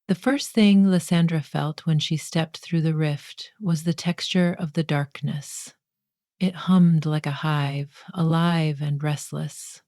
The first thing Lysandra felt when she stepped through the rift was the texture of the darkness. It hummed like a hive, alive and restless.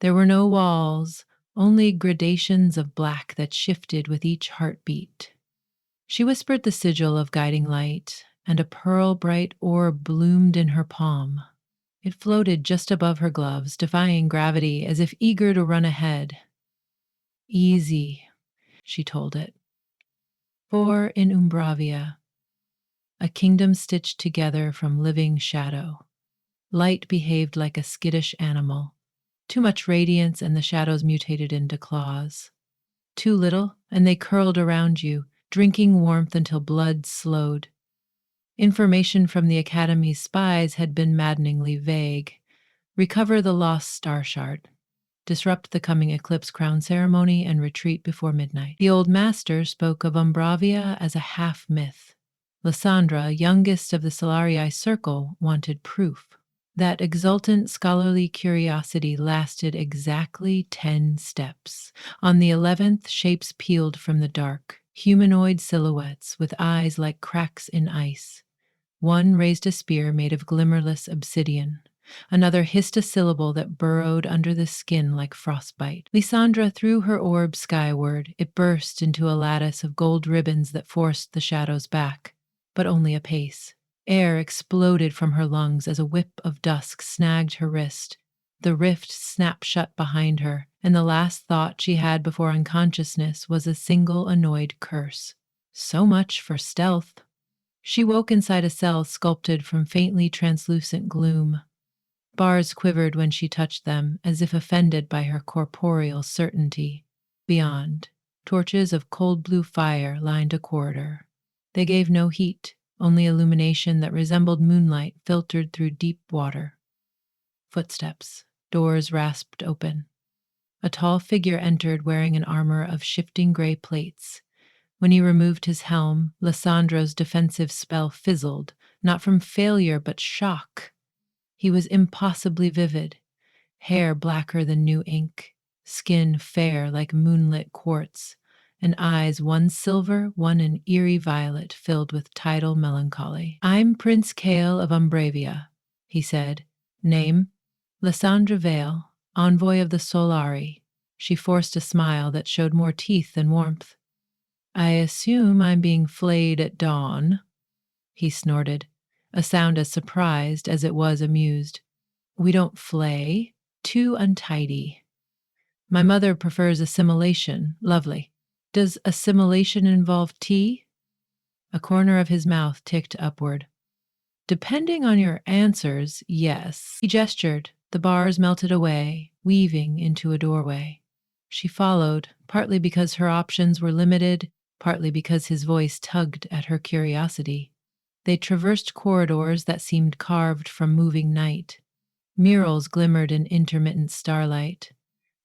There were no walls, only gradations of black that shifted with each heartbeat. She whispered the sigil of guiding light, and a pearl bright orb bloomed in her palm. It floated just above her gloves, defying gravity as if eager to run ahead. Easy, she told it. For in Umbravia, a kingdom stitched together from living shadow. Light behaved like a skittish animal. Too much radiance and the shadows mutated into claws. Too little, and they curled around you, drinking warmth until blood slowed. Information from the Academy's spies had been maddeningly vague. Recover the lost star shard. Disrupt the coming eclipse crown ceremony and retreat before midnight. The old master spoke of Umbravia as a half-myth. Lysandra, youngest of the Solarii circle, wanted proof. That exultant scholarly curiosity lasted exactly 10 steps. On the 11th, shapes peeled from the dark, humanoid silhouettes with eyes like cracks in ice. One raised a spear made of glimmerless obsidian. Another hissed a syllable that burrowed under the skin like frostbite. Lysandra threw her orb skyward. It burst into a lattice of gold ribbons that forced the shadows back, but only a pace. Air exploded from her lungs as a whip of dusk snagged her wrist. The rift snapped shut behind her, and the last thought she had before unconsciousness was a single annoyed curse. So much for stealth. She woke inside a cell sculpted from faintly translucent gloom. Bars quivered when she touched them, as if offended by her corporeal certainty. Beyond, torches of cold blue fire lined a corridor. They gave no heat, only illumination that resembled moonlight filtered through deep water. Footsteps, doors rasped open. A tall figure entered wearing an armor of shifting gray plates. When he removed his helm, Lysandra's defensive spell fizzled, not from failure but shock. He was impossibly vivid, hair blacker than new ink, skin fair like moonlit quartz, and eyes one silver, one an eerie violet filled with tidal melancholy. "I'm Prince Kale of Umbravia," he said. "Name? Lysandra Vale, envoy of the Solari." She forced a smile that showed more teeth than warmth. "I assume I'm being flayed at dawn," he snorted, a sound as surprised as it was amused. "We don't flay. Too untidy. My mother prefers assimilation. Lovely. Does assimilation involve tea?" A corner of his mouth ticked upward. "Depending on your answers, yes." He gestured. The bars melted away, weaving into a doorway. She followed, partly because her options were limited, partly because his voice tugged at her curiosity. They traversed corridors that seemed carved from moving night. Murals glimmered in intermittent starlight.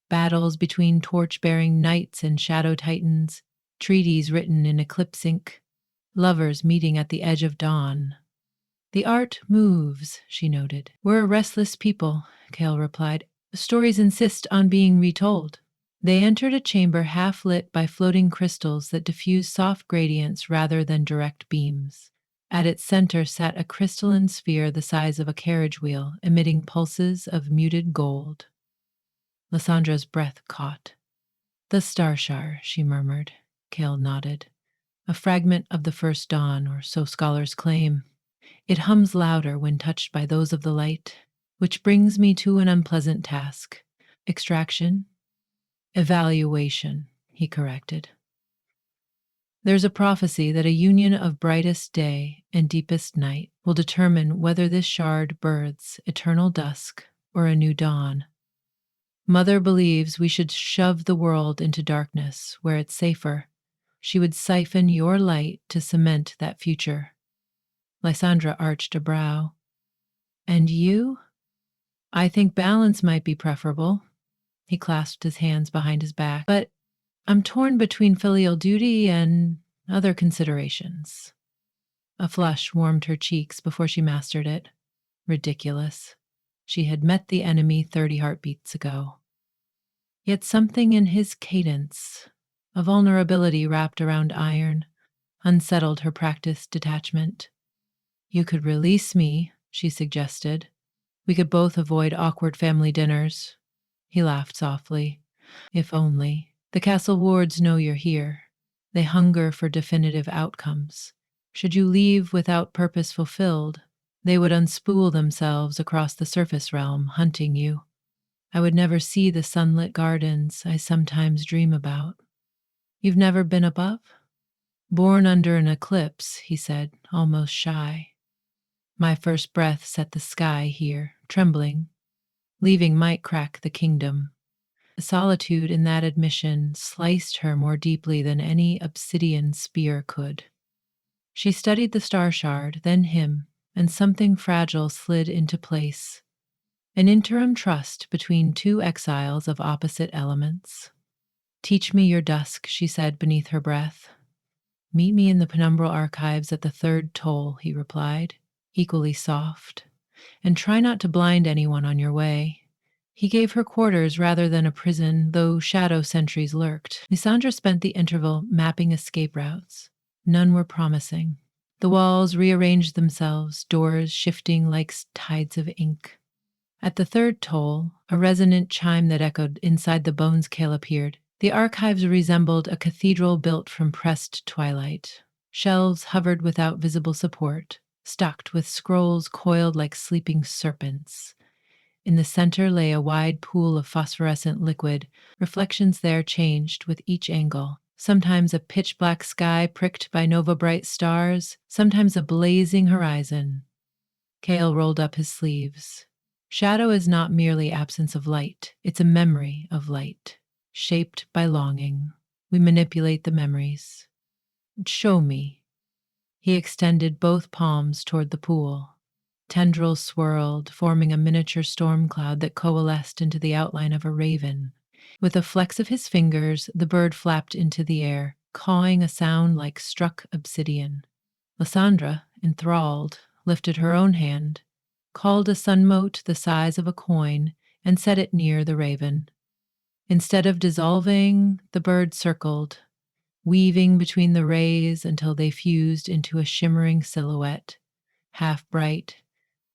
Battles between torch-bearing knights and shadow titans, treaties written in eclipse ink, lovers meeting at the edge of dawn. "The art moves," she noted. "We're a restless people," Kale replied. "Stories insist on being retold." They entered a chamber half lit by floating crystals that diffused soft gradients rather than direct beams. At its center sat a crystalline sphere the size of a carriage wheel, emitting pulses of muted gold. Lysandra's breath caught. "The Starshar," she murmured. Kale nodded. "A fragment of the first dawn, or so scholars claim. It hums louder when touched by those of the light, which brings me to an unpleasant task. Extraction? Evaluation," he corrected. "There's a prophecy that a union of brightest day and deepest night will determine whether this shard births eternal dusk or a new dawn. Mother believes we should shove the world into darkness where it's safer. She would siphon your light to cement that future." Lysandra arched a brow. "And you?" "I think balance might be preferable." He clasped his hands behind his back. "But I'm torn between filial duty and other considerations." A flush warmed her cheeks before she mastered it. Ridiculous. She had met the enemy 30 heartbeats ago. Yet something in his cadence, A vulnerability wrapped around iron unsettled her practiced detachment. You could release me, she suggested. We could both avoid awkward family dinners. He laughed softly. If only. The castle wards know you're here. They hunger for definitive outcomes. Should you leave without purpose fulfilled, they would unspool themselves across the surface realm, hunting you. I would never see the sunlit gardens I sometimes dream about. You've never been above? Born under an eclipse, he said, almost shy. My first breath set the sky here, trembling. Leaving might crack the kingdom. The solitude in that admission sliced her more deeply than any obsidian spear could. She studied the star shard, then him, and something fragile slid into place. An interim trust between two exiles of opposite elements. Teach me your dusk, she said beneath her breath. Meet me in the penumbral archives at the third toll, he replied, equally soft. And try not to blind anyone on your way. He gave her quarters rather than a prison, though shadow sentries lurked. Lysandra spent the interval mapping escape routes. None were promising. The walls rearranged themselves, doors shifting like tides of ink. At the third toll, a resonant chime that echoed inside the bones Kale appeared. The archives resembled a cathedral built from pressed twilight. Shelves hovered without visible support, stocked with scrolls coiled like sleeping serpents. In the center lay a wide pool of phosphorescent liquid. Reflections there changed with each angle. Sometimes a pitch-black sky pricked by nova-bright stars, sometimes a blazing horizon. Kale rolled up his sleeves. Shadow is not merely absence of light, it's a memory of light, shaped by longing. We manipulate the memories. Show me. He extended both palms toward the pool. Tendrils swirled, forming a miniature storm cloud that coalesced into the outline of a raven. With a flex of his fingers, the bird flapped into the air, cawing a sound like struck obsidian. Lysandra, enthralled, lifted her own hand, called a sunmote the size of a coin, and set it near the raven. Instead of dissolving, the bird circled, weaving between the rays until they fused into a shimmering silhouette, half bright,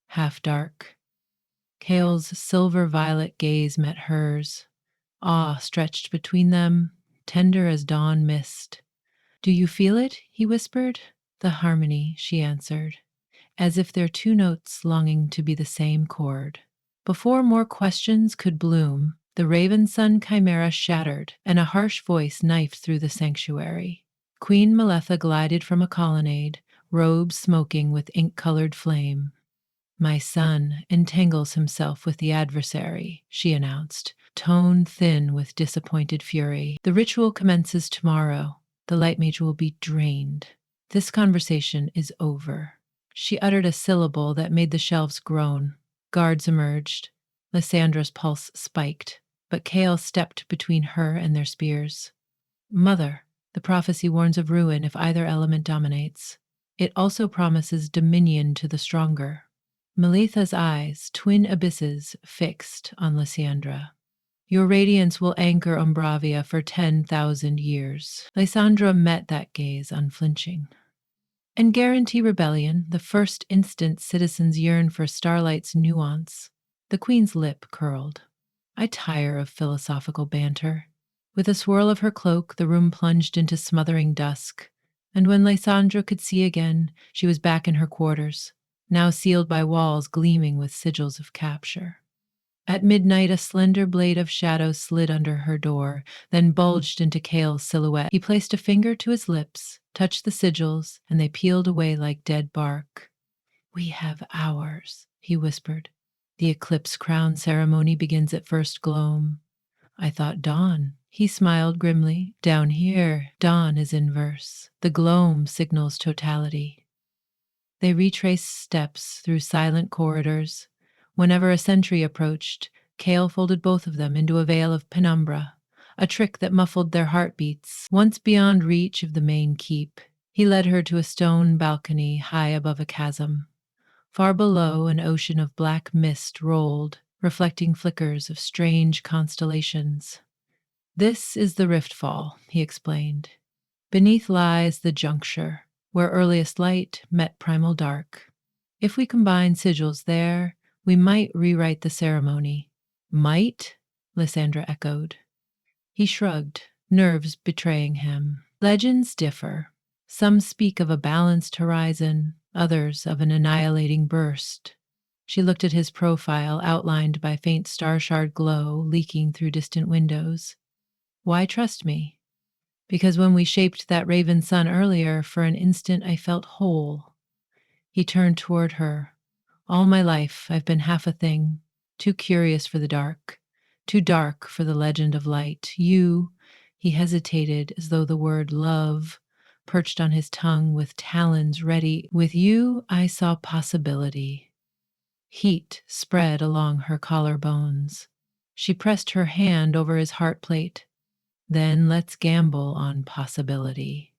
half dark. Kale's silver-violet gaze met hers. Awe stretched between them, tender as dawn mist. Do you feel it? He whispered. The harmony, she answered, as if they're two notes longing to be the same chord. Before more questions could bloom, the raven sun chimera shattered, and a harsh voice knifed through the sanctuary. Queen Meletha glided from a colonnade, robes smoking with ink-colored flame. My son entangles himself with the adversary, she announced, tone thin with disappointed fury. The ritual commences tomorrow. The light mage will be drained. This conversation is over. She uttered a syllable that made the shelves groan. Guards emerged. Lysandra's pulse spiked, but Kale stepped between her and their spears. Mother, the prophecy warns of ruin if either element dominates. It also promises dominion to the stronger. Meletha's eyes, twin abysses, fixed on Lysandra. Your radiance will anchor Umbravia for 10,000 years. Lysandra met that gaze unflinching. And guarantee rebellion, the first instant citizens yearn for starlight's nuance. The queen's lip curled. I tire of philosophical banter. With a swirl of her cloak, the room plunged into smothering dusk. And when Lysandra could see again, she was back in her quarters, now sealed by walls gleaming with sigils of capture. At midnight, a slender blade of shadow slid under her door, then bulged into Kale's silhouette. He placed a finger to his lips, touched the sigils, and they peeled away like dead bark. We have hours, he whispered. The eclipse crown ceremony begins at first gloam. I thought dawn. He smiled grimly. Down here, dawn is inverse. The gloam signals totality. They retraced steps through silent corridors. Whenever a sentry approached, Kale folded both of them into a veil of penumbra, a trick that muffled their heartbeats. Once beyond reach of the main keep, he led her to a stone balcony high above a chasm. Far below, an ocean of black mist rolled, reflecting flickers of strange constellations. This is the rift fall, he explained. Beneath lies the juncture, where earliest light met primal dark. If we combine sigils there, we might rewrite the ceremony. Might? Lysandra echoed. He shrugged, nerves betraying him. Legends differ. Some speak of a balanced horizon, others of an annihilating burst. She looked at his profile, outlined by faint star-shard glow leaking through distant windows. Why trust me? Because when we shaped that raven sun earlier, for an instant I felt whole. He turned toward her. All my life I've been half a thing, too curious for the dark, too dark for the legend of light. You, he hesitated as though the word love perched on his tongue with talons ready. With you, I saw possibility. Heat spread along her collarbones. She pressed her hand over his heart plate. Then let's gamble on possibility.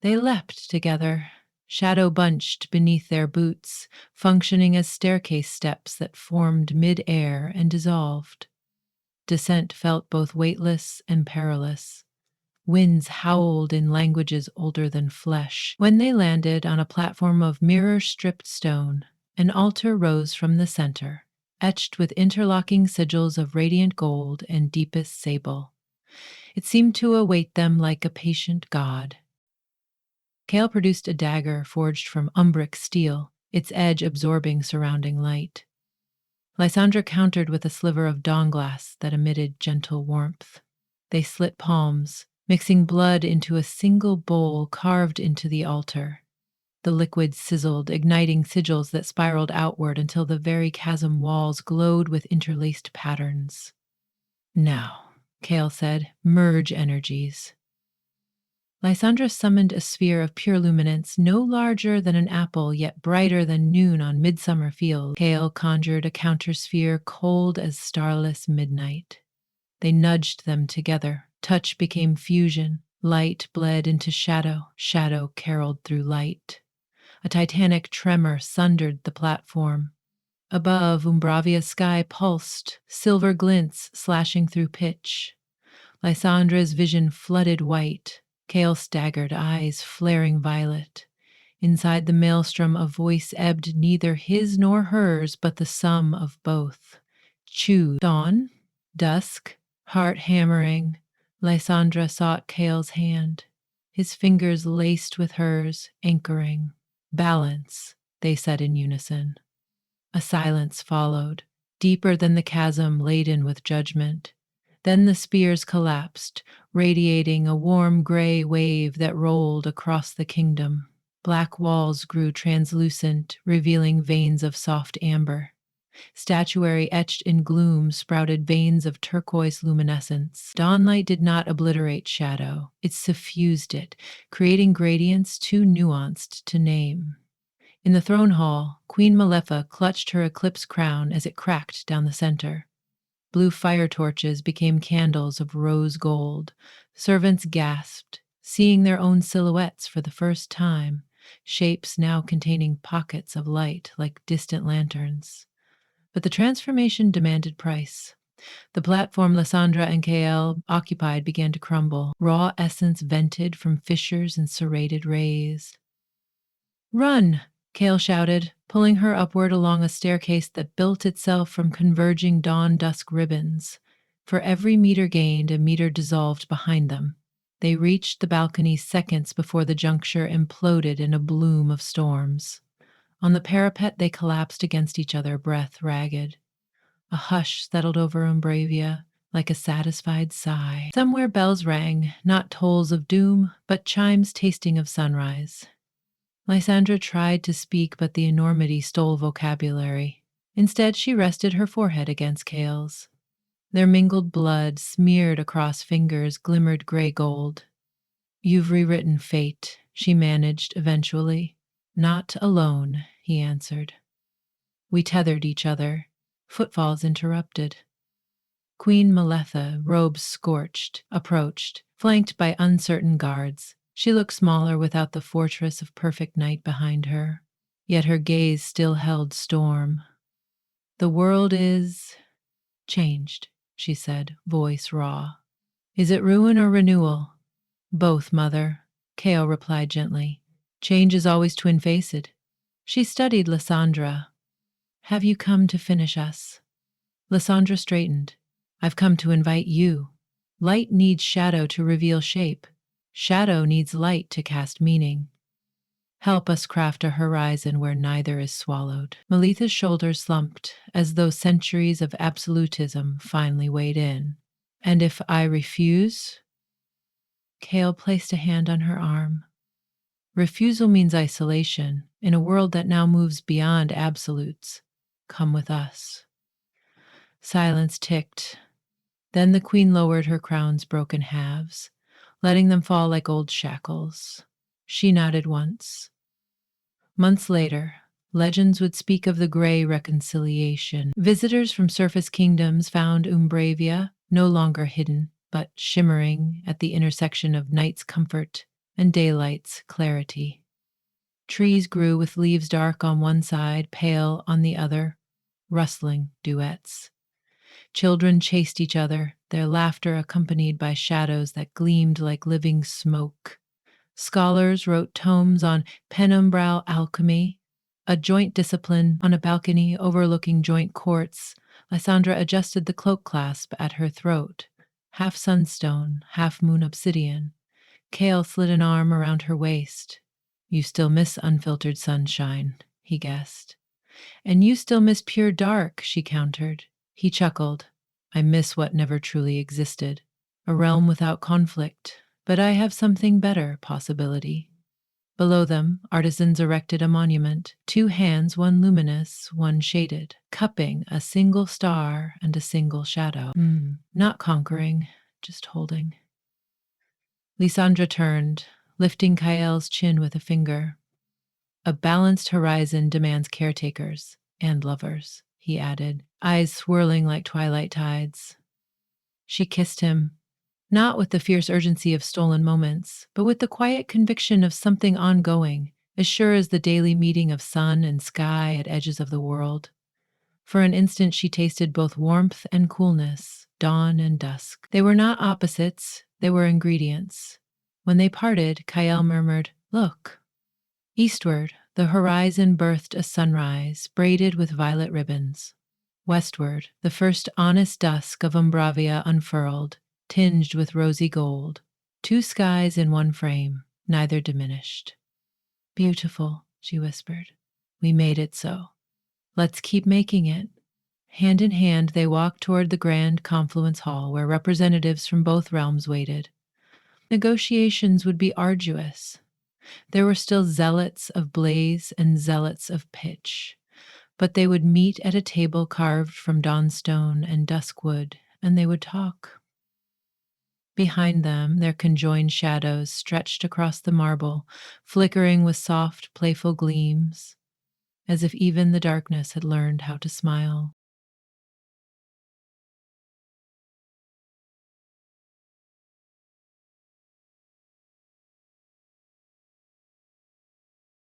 They leapt together, shadow bunched beneath their boots, functioning as staircase steps that formed mid-air and dissolved. Descent felt both weightless and perilous. Winds howled in languages older than flesh. When they landed on a platform of mirror-stripped stone, an altar rose from the center, etched with interlocking sigils of radiant gold and deepest sable. It seemed to await them like a patient god. Kale produced a dagger forged from umbric steel, its edge absorbing surrounding light. Lysandra countered with a sliver of dawn glass that emitted gentle warmth. They slit palms, mixing blood into a single bowl carved into the altar. The liquid sizzled, igniting sigils that spiraled outward until the very chasm walls glowed with interlaced patterns. Now, Kale said, merge energies. Lysandra summoned a sphere of pure luminance no larger than an apple yet brighter than noon on midsummer fields. Kale conjured a countersphere cold as starless midnight. They nudged them together. Touch became fusion. Light bled into shadow. Shadow caroled through light. A titanic tremor sundered the platform. Above, Umbravia's sky pulsed, silver glints slashing through pitch. Lysandra's vision flooded white. Kale staggered, eyes flaring violet. Inside the maelstrom a voice ebbed, neither his nor hers, but the sum of both. Choose. Dawn? Dusk? Heart hammering. Lysandra sought Kale's hand. His fingers laced with hers, anchoring. Balance, they said in unison. A silence followed, deeper than the chasm laden with judgment. Then the spears collapsed, radiating a warm gray wave that rolled across the kingdom. Black walls grew translucent, revealing veins of soft amber. Statuary etched in gloom sprouted veins of turquoise luminescence. Dawnlight did not obliterate shadow. It suffused it, creating gradients too nuanced to name. In the throne hall, Queen Malefa clutched her eclipse crown as it cracked down the center. Blue fire torches became candles of rose gold. Servants gasped, seeing their own silhouettes for the first time, shapes now containing pockets of light like distant lanterns. But the transformation demanded price. The platform Lysandra and Kael occupied began to crumble, raw essence vented from fissures and serrated rays. Run! Kale shouted, pulling her upward along a staircase that built itself from converging dawn-dusk ribbons. For every meter gained, a meter dissolved behind them. They reached the balcony seconds before the juncture imploded in a bloom of storms. On the parapet, they collapsed against each other, breath ragged. A hush settled over Umbravia, like a satisfied sigh. Somewhere bells rang, not tolls of doom, but chimes tasting of sunrise. Lysandra tried to speak, but the enormity stole vocabulary. Instead, she rested her forehead against Kale's. Their mingled blood, smeared across fingers, glimmered gray gold. You've rewritten fate, she managed eventually. Not alone, he answered. We tethered each other. Footfalls interrupted. Queen Malefa, robes scorched, approached, flanked by uncertain guards. She looked smaller without the fortress of perfect night behind her, yet her gaze still held storm. The world is changed, she said, voice raw. Is it ruin or renewal? Both, mother, Kale replied gently. Change is always twin-faced. She studied Lysandra. Have you come to finish us? Lysandra straightened. I've come to invite you. Light needs shadow to reveal shape. Shadow needs light to cast meaning. Help us craft a horizon where neither is swallowed. Melitha's shoulders slumped, as though centuries of absolutism finally weighed in. And if I refuse? Kale placed a hand on her arm. Refusal means isolation, in a world that now moves beyond absolutes. Come with us. Silence ticked. Then the queen lowered her crown's broken halves, letting them fall like old shackles. She nodded once. Months later, legends would speak of the gray reconciliation. Visitors from surface kingdoms found Umbravia no longer hidden, but shimmering at the intersection of night's comfort and daylight's clarity. Trees grew with leaves dark on one side, pale on the other, rustling duets. Children chased each other, their laughter accompanied by shadows that gleamed like living smoke. Scholars wrote tomes on penumbral alchemy, a joint discipline on a balcony overlooking joint courts. Lysandra adjusted the cloak clasp at her throat, half sunstone, half moon obsidian. Kale slid an arm around her waist. You still miss unfiltered sunshine, he guessed. And you still miss pure dark, she countered. He chuckled. I miss what never truly existed. A realm without conflict. But I have something better, possibility. Below them, artisans erected a monument, two hands, one luminous, one shaded, cupping a single star and a single shadow. Not conquering, just holding. Lysandra turned, lifting Kael's chin with a finger. A balanced horizon demands caretakers and lovers, he added, eyes swirling like twilight tides. She kissed him, not with the fierce urgency of stolen moments, but with the quiet conviction of something ongoing, as sure as the daily meeting of sun and sky at edges of the world. For an instant she tasted both warmth and coolness, dawn and dusk. They were not opposites, they were ingredients. When they parted, Kael murmured, Look. Eastward, the horizon birthed a sunrise, braided with violet ribbons. Westward, the first honest dusk of Umbravia unfurled, tinged with rosy gold. Two skies in one frame, neither diminished. Beautiful, she whispered. We made it so. Let's keep making it. Hand in hand, they walked toward the grand confluence hall where representatives from both realms waited. Negotiations would be arduous. There were still zealots of blaze and zealots of pitch, but they would meet at a table carved from dawnstone and dusk wood, and they would talk. Behind them, their conjoined shadows stretched across the marble, flickering with soft, playful gleams, as if even the darkness had learned how to smile.